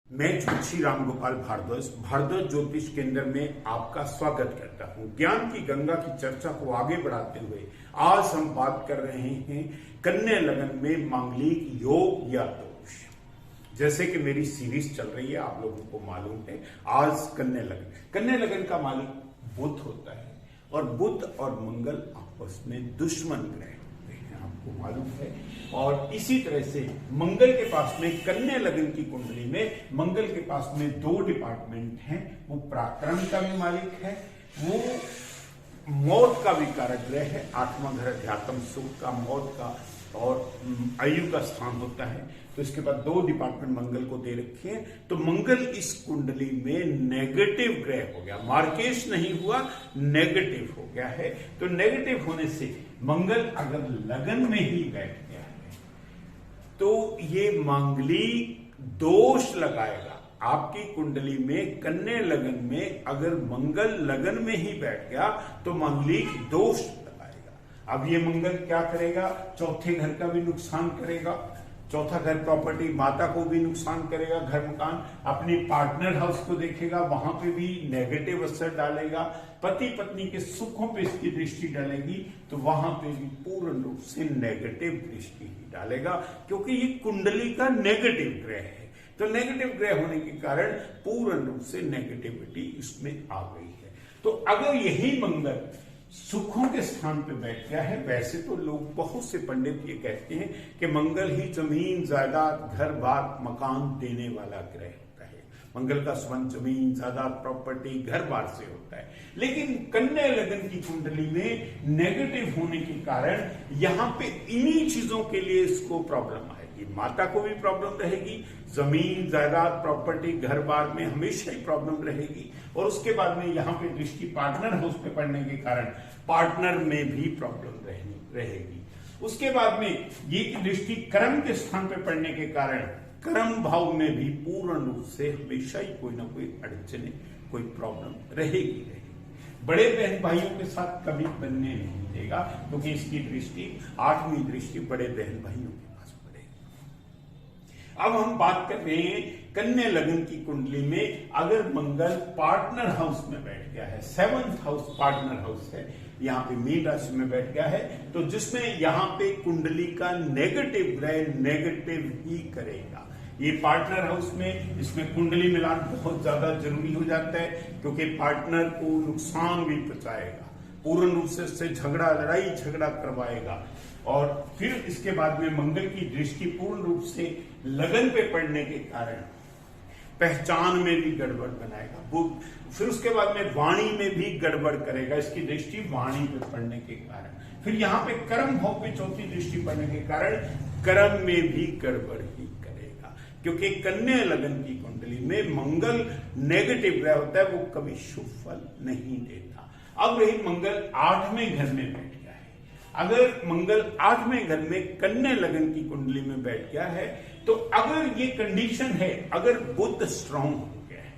मैं ज्योतिषी राम गोपाल भारद्वाज भारद्वाज ज्योतिष केंद्र में आपका स्वागत करता हूं। ज्ञान की गंगा की चर्चा को आगे बढ़ाते हुए आज हम बात कर रहे हैं कन्या लगन में मांगलिक योग या दोष। जैसे कि मेरी सीरीज चल रही है, आप लोगों को मालूम है। आज कन्या लगन का मालिक बुध होता है और बुध और मंगल आपस में दुश्मन ग्रह होते हैं, आपको मालूम है। और इसी तरह से मंगल के पास में कन्या लगन की कुंडली में मंगल के पास में दो डिपार्टमेंट हैं। वो पराक्रम का भी मालिक है, वो मौत का भी कारक ग्रह है। आठवां घर अध्यात्म सुख का, मौत का और आयु का स्थान होता है। तो इसके बाद दो डिपार्टमेंट मंगल को दे रखे हैं। तो मंगल इस कुंडली में नेगेटिव ग्रह हो गया, मार्केश नहीं हुआ, नेगेटिव हो गया है। तो नेगेटिव होने से मंगल अगर लगन में ही बैठ गया है तो ये मांगलिक दोष लगाएगा। आपकी कुंडली में कन्या लगन में अगर मंगल लगन में ही बैठ गया तो मांगलिक दोष लगाएगा। अब ये मंगल क्या करेगा? चौथे घर का भी नुकसान करेगा। चौथा घर प्रॉपर्टी, माता को भी नुकसान करेगा, घर मकान। अपनी पार्टनर हाउस को देखेगा, वहां पे भी नेगेटिव असर डालेगा। पति पत्नी के सुखों पे इसकी दृष्टि डालेगी तो वहां पे भी पूर्ण रूप से नेगेटिव दृष्टि ही डालेगा, क्योंकि ये कुंडली का नेगेटिव ग्रह है। तो नेगेटिव ग्रह होने के कारण पूर्ण रूप से नेगेटिविटी इसमें आ गई है। तो अगर यही मंगल सुखों के स्थान पे बैठ गया है, वैसे तो लोग, बहुत से पंडित ये कहते हैं कि मंगल ही जमीन जायदाद घर बार मकान देने वाला ग्रह होता है। मंगल का संबंध जमीन जायदाद प्रॉपर्टी घर बार से होता है। लेकिन कन्या लगन की कुंडली में नेगेटिव होने के कारण यहां पे इन्हीं चीजों के लिए इसको प्रॉब्लम आएगी। माता को भी प्रॉब्लम रहेगी, जमीन जायदाद प्रॉपर्टी घर बार में हमेशा ही प्रॉब्लम रहेगी। और उसके बाद में यहाँ पे दृष्टि पार्टनर हाउस पे पड़ने के कारण पार्टनर में भी प्रॉब्लम रहेगी। उसके बाद में ये दृष्टि कर्म के स्थान पे पड़ने के कारण कर्म भाव में भी पूर्ण रूप से हमेशा ही कोई ना कोई अड़चने, कोई प्रॉब्लम रहेगी। बड़े बहन भाइयों के साथ कभी बनने नहीं देगा, क्योंकि इसकी दृष्टि, आठवीं दृष्टि बड़े बहन भाइयों के पास पड़ेगी। अब हम बात कर रहे हैं कन्या लगन की कुंडली में अगर मंगल पार्टनर हाउस में बैठ गया है, 7th हाउस पार्टनर हाउस है, यहाँ पे मीन राशि में बैठ गया है, तो जिसमें यहाँ पे कुंडली का नेगेटिव ग्रह नेगेटिव ही करेगा। ये पार्टनर हाउस में, इसमें कुंडली मिलान बहुत ज्यादा जरूरी हो जाता है, क्योंकि पार्टनर को नुकसान भी पहुंचाएगा, पूर्ण रूप से उससे झगड़ा, लड़ाई झगड़ा करवाएगा। और फिर इसके बाद में मंगल की दृष्टि पूर्ण रूप से लगन पे पड़ने के कारण पहचान में भी गड़बड़ बनाएगा। फिर उसके बाद में वाणी में भी गड़बड़ करेगा, इसकी दृष्टि वाणी पे पड़ने के कारण। फिर यहाँ पे कर्म भाव पे चौथी दृष्टि पड़ने के कारण कर्म में भी गड़बड़ ही करेगा, क्योंकि कन्या लगन की कुंडली में मंगल नेगेटिव ग्रह होता है, वो कभी शुभ फल नहीं देता। अब रही मंगल 8वें घर में बैठ गया है। अगर मंगल 8वें घर में कन्या लगन की कुंडली में बैठ गया है तो अगर ये कंडीशन है, अगर बुध स्ट्रांग हो गया है,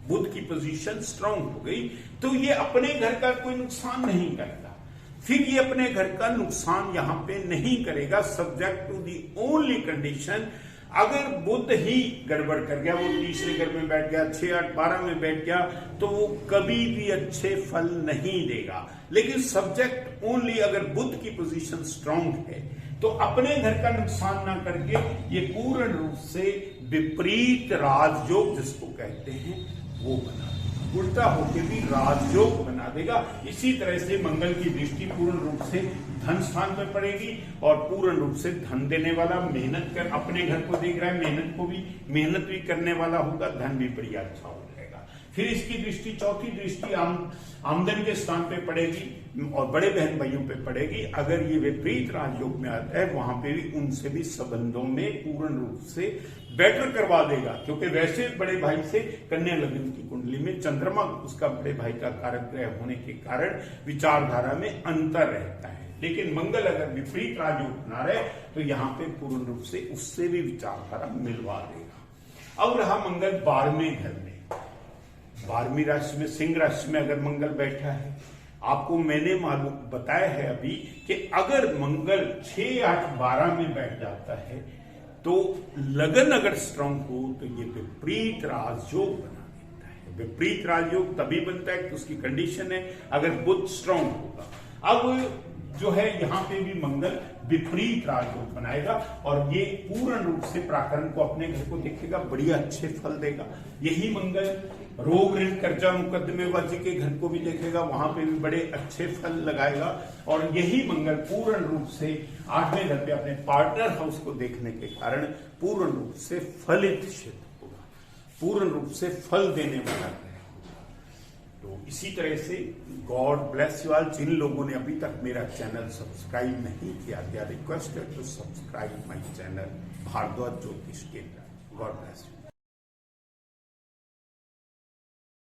बुध की पोजीशन स्ट्रांग हो गई, तो ये अपने घर का कोई नुकसान नहीं करता। फिर ये अपने घर का नुकसान यहां पे नहीं करेगा, subject to the only condition अगर बुध ही गड़बड़ कर गया, वो तीसरे घर में बैठ गया, 6, 8, 12 में बैठ गया, तो वो कभी भी अच्छे फल नहीं देगा। लेकिन सब्जेक्ट ओनली अगर बुध की पोजीशन स्ट्रांग है तो अपने घर का नुकसान ना करके ये पूर्ण रूप से विपरीत राजयोग जिसको कहते हैं वो बना देगा, उल्टा होके भी राजयोग बना देगा। इसी तरह से मंगल की दृष्टि पूर्ण रूप से धन स्थान पर पड़ेगी और पूर्ण रूप से धन देने वाला, मेहनत कर, अपने घर को देख रहा है, मेहनत भी करने वाला होगा, धन भी बढ़िया अच्छा हो जाएगा। फिर इसकी दृष्टि, चौथी दृष्टि आमदन के स्थान पे पड़ेगी और बड़े बहन भाइयों पे पड़ेगी। अगर ये विपरीत राजयोग में आता है, वहां पे भी उनसे भी संबंधों में पूर्ण रूप से बेटर करवा देगा, क्योंकि वैसे बड़े भाई से कन्या लगन की कुंडली में चंद्रमा उसका बड़े भाई का कारक ग्रह होने के कारण विचारधारा में अंतर रहता है। लेकिन मंगल अगर विपरीत राजयोग बना रहे तो यहाँ पे पूर्ण रूप से उससे भी विचारधारा मिलवा देगा। अब रहा मंगल 12वें घर में, 12वीं राशि में, सिंह राशि में अगर मंगल बैठा है, आपको मैंने मालूम बताया है अभी कि अगर मंगल 6, 8, 12 में बैठ जाता है तो लगन अगर स्ट्रांग हो तो ये विपरीत राजयोग बना देता है। विपरीत राजयोग तभी बनता है कि उसकी कंडीशन है अगर बुध स्ट्रांग होगा। अब जो है यहाँ पे भी मंगल विपरीत राजयोग बनाएगा और ये पूर्ण रूप से प्राकरण को अपने घर को देखेगा, बढ़िया अच्छे फल देगा। यही मंगल रोग ऋण कर्जा मुकदमेबाजी के घर को भी देखेगा, वहां पे भी बड़े अच्छे फल लगाएगा। और यही मंगल पूर्ण रूप से 8वें घर पे अपने पार्टनर हाउस को देखने के कारण पूर्ण रूप से फलित सिद्ध होगा, पूर्ण रूप से फल देने वाला है। तो इसी तरह से गॉड ब्लेस यू ऑल। जिन लोगों ने अभी तक मेरा चैनल सब्सक्राइब नहीं किया, रिक्वेस्ट है to subscribe my channel Bhardwaj Jyotish Kendra. God bless you.